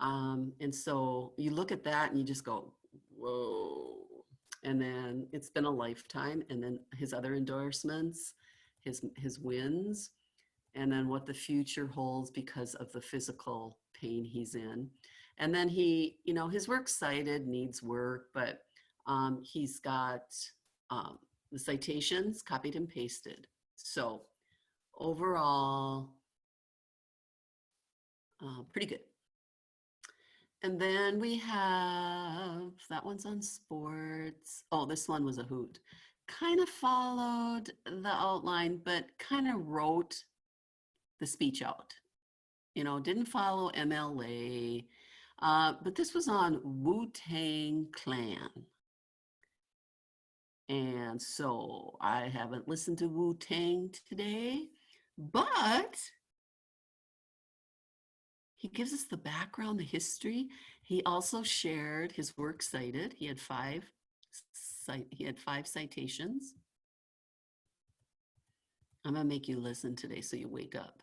And so you look at that and you just go, whoa. And then it's been a lifetime. And then his other endorsements, his wins, and then what the future holds because of the physical pain he's in. And then he, his works cited needs work, but he's got the citations copied and pasted. So overall, pretty good. And then we have, that one's on sports. Oh, this one was a hoot. Kind of followed the outline, but kind of wrote the speech out. Didn't follow MLA. But this was on Wu-Tang Clan. And so I haven't listened to Wu-Tang today, but he gives us the background, the history. He also shared his work cited. He had five citations. I'm gonna make you listen today so you wake up.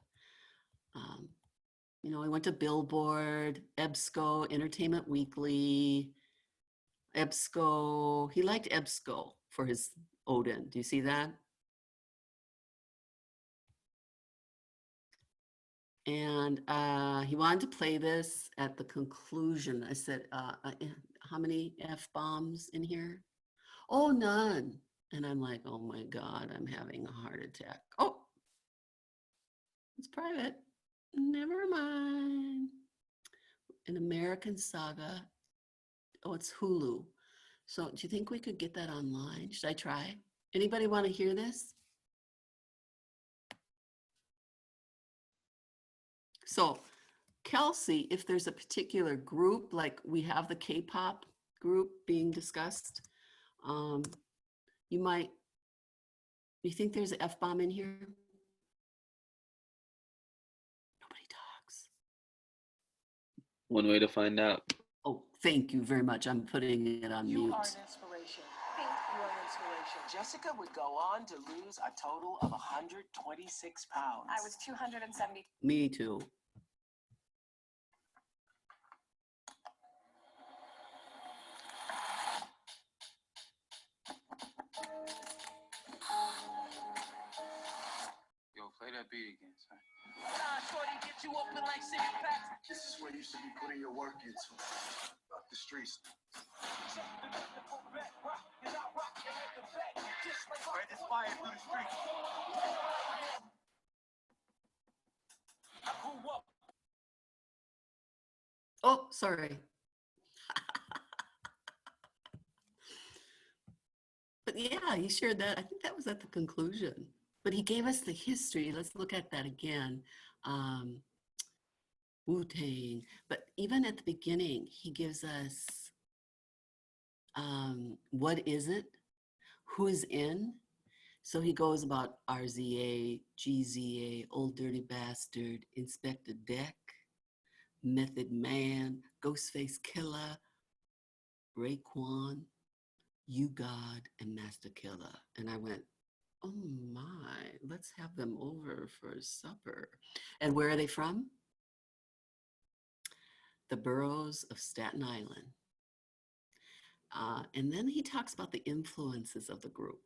He went to Billboard, EBSCO, Entertainment Weekly, EBSCO. He liked EBSCO for his Odin. Do you see that? And he wanted to play this at the conclusion. I said, how many F-bombs in here? Oh, none. And I'm like, oh my God, I'm having a heart attack. Oh, it's private. Never mind. An American Saga. Oh, it's Hulu. So do you think we could get that online? Should I try? Anybody want to hear this? So Kelsey, if there's a particular group, like we have the K-pop group being discussed, you think there's an F-bomb in here? Nobody talks. One way to find out. Oh, thank you very much. I'm putting it on You mute. are an inspiration. You are an inspiration. Jessica would go on to lose a total of 126 pounds. I was 270. Me too. Yo, play that beat again, son. This is where you should be putting your work into. Up the streets. Spread this fire through the streets. Oh, sorry. But yeah, he shared that. I think that was at the conclusion. But he gave us the history. Let's look at that again. Wu-Tang. But even at the beginning, he gives us what is it? Who's in? So he goes about RZA, GZA, Old Dirty Bastard, Inspector Deck, Method Man, Ghostface Killer, Raekwon, You God, and Master Killer. And I went, oh my, let's have them over for supper. And where are they from? The boroughs of Staten Island. And then he talks about the influences of the group.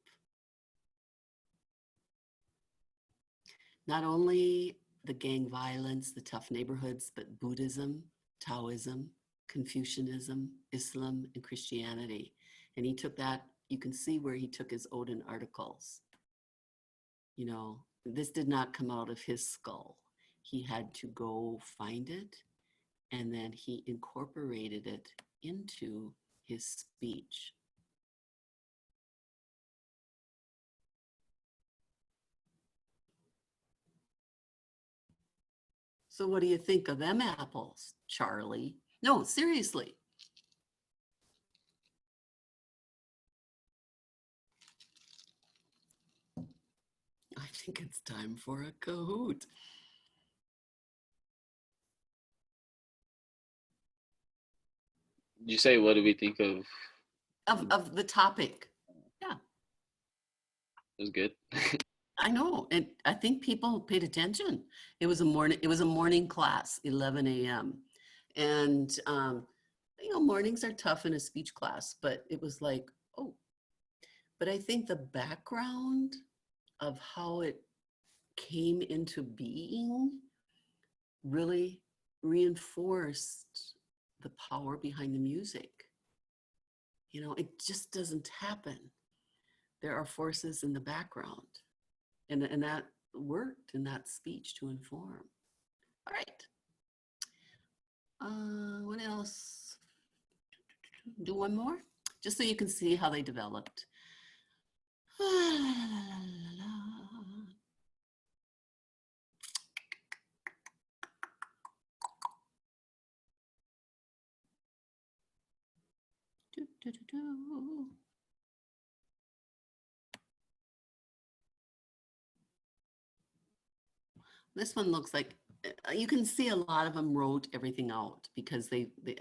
Not only the gang violence, the tough neighborhoods, but Buddhism, Taoism, Confucianism, Islam, and Christianity. And he took that, you can see where he took his Odin articles. This did not come out of his skull. He had to go find it, and then he incorporated it into his speech. So what do you think of them apples, Charlie? No, seriously. I think it's time for a Kahoot. Did you say what do we think of? Of the topic. Yeah. It was good. I know, and I think people paid attention. It was a morning class, 11 a.m. And mornings are tough in a speech class, but it was like, oh, but I think the background of how it came into being really reinforced the power behind the music. It just doesn't happen. There are forces in the background. And that worked in that speech to inform. All right. What else? Do one more, just so you can see how they developed. This one looks like, you can see a lot of them wrote everything out because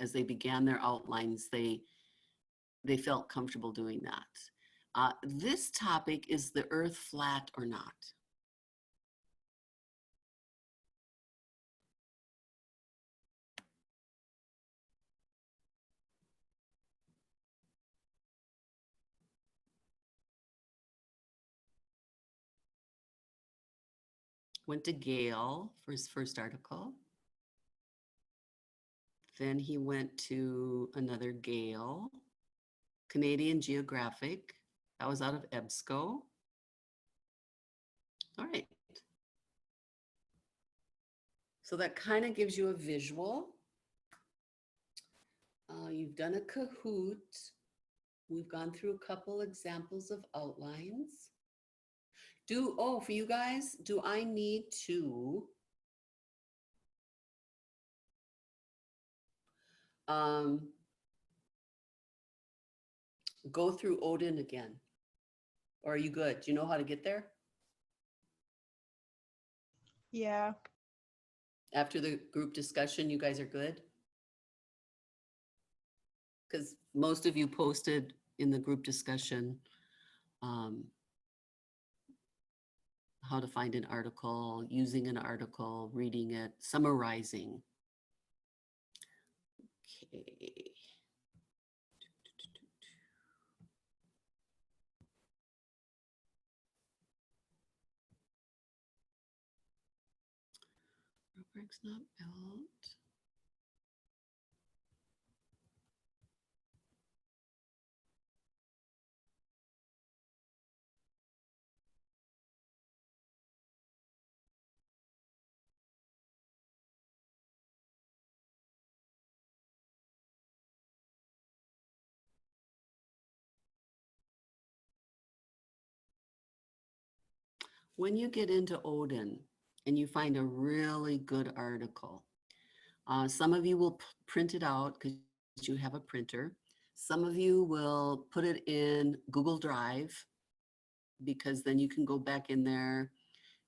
as they began their outlines, they felt comfortable doing that. This topic is the earth flat or not? Went to Gale for his first article. Then he went to another Gale, Canadian Geographic. That was out of EBSCO. All right. So that kind of gives you a visual. You've done a Kahoot. We've gone through a couple examples of outlines. For you guys, do I need to go through Odin again? Or are you good? Do you know how to get there? Yeah. After the group discussion, you guys are good? Because most of you posted in the group discussion how to find an article, using an article, reading it, summarizing. Okay. Rubric's not built. When you get into Odin and you find a really good article, some of you will print it out because you have a printer. Some of you will put it in Google Drive because then you can go back in there.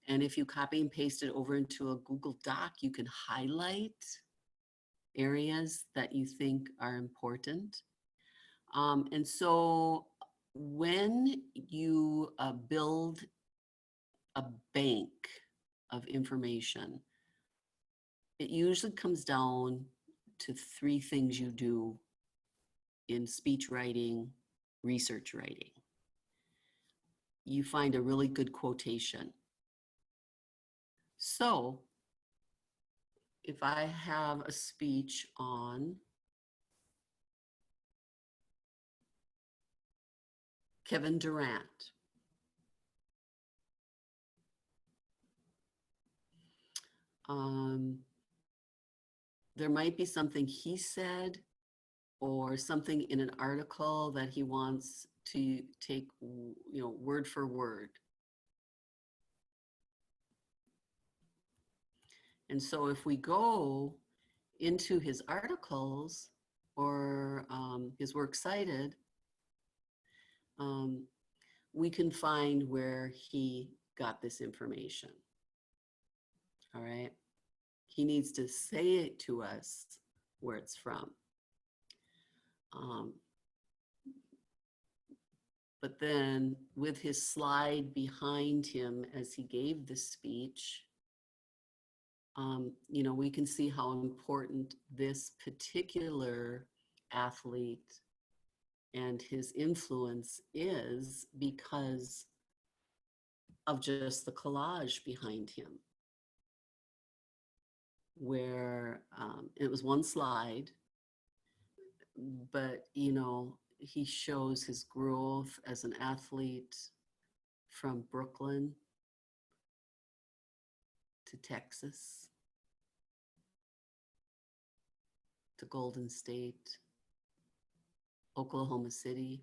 And if you copy and paste it over into a Google Doc, you can highlight areas that you think are important. And so when you build a bank of information, it usually comes down to 3 things you do in speech writing, research writing. You find a really good quotation. So if I have a speech on Kevin Durant, there might be something he said or something in an article that he wants to take, word for word. And so if we go into his articles or his works cited, we can find where he got this information. All right. He needs to say it to us where it's from. But then with his slide behind him as he gave the speech, you know, we can see how important this particular athlete and his influence is because of just the collage behind him, where it was one slide, but, you know, he shows his growth as an athlete from Brooklyn to Texas to Golden State, Oklahoma City,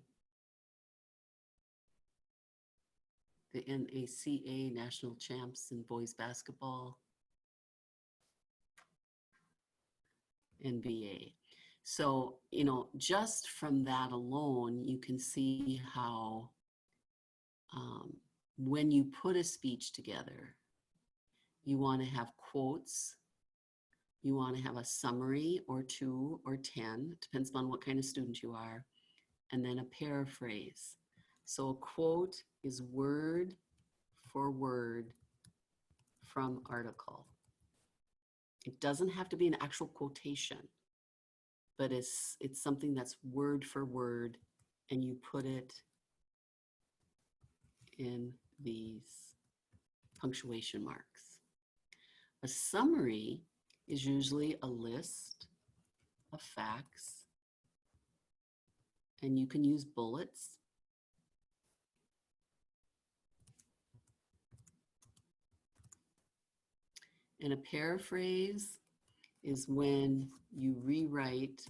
the NACA national champs in boys basketball, NBA. So, you know, just from that alone, you can see how when you put a speech together, you want to have quotes, you want to have a summary or 2 or 10, depends on what kind of student you are, and then a paraphrase. So a quote is word for word from article. It doesn't have to be an actual quotation, but it's something that's word for word, and you put it in these punctuation marks. A summary is usually a list of facts, and you can use bullets. And a paraphrase is when you rewrite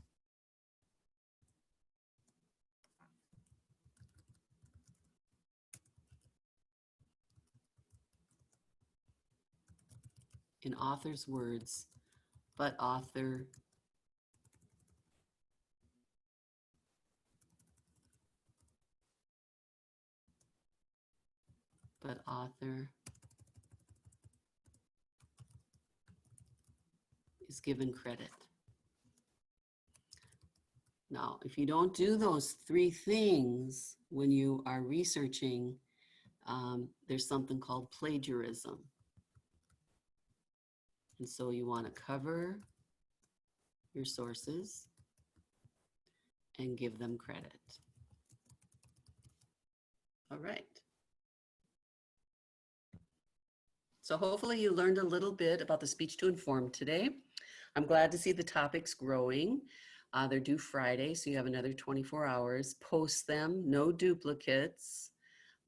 in author's words, but author is given credit. Now, if you don't do those 3 things when you are researching, there's something called plagiarism. And so you want to cover your sources and give them credit. All right. So hopefully you learned a little bit about the speech to inform today. I'm glad to see the topics growing. They're due Friday, so you have another 24 hours. Post them, no duplicates,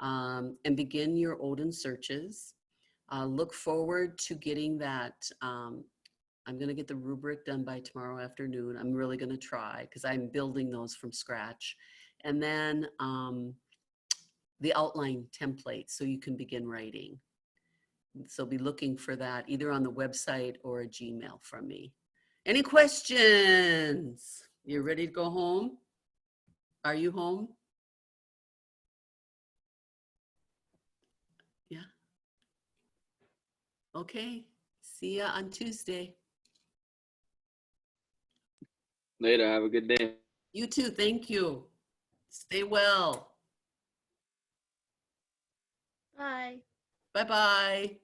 and begin your Odin searches. Look forward to getting that. I'm going to get the rubric done by tomorrow afternoon. I'm really going to try because I'm building those from scratch. And then the outline template so you can begin writing. So be looking for that either on the website or a Gmail from me. Any questions? You ready to go home? Are you home? Yeah. Okay. See ya on Tuesday. Later. Have a good day. You too. Thank you. Stay well. Bye. Bye-bye.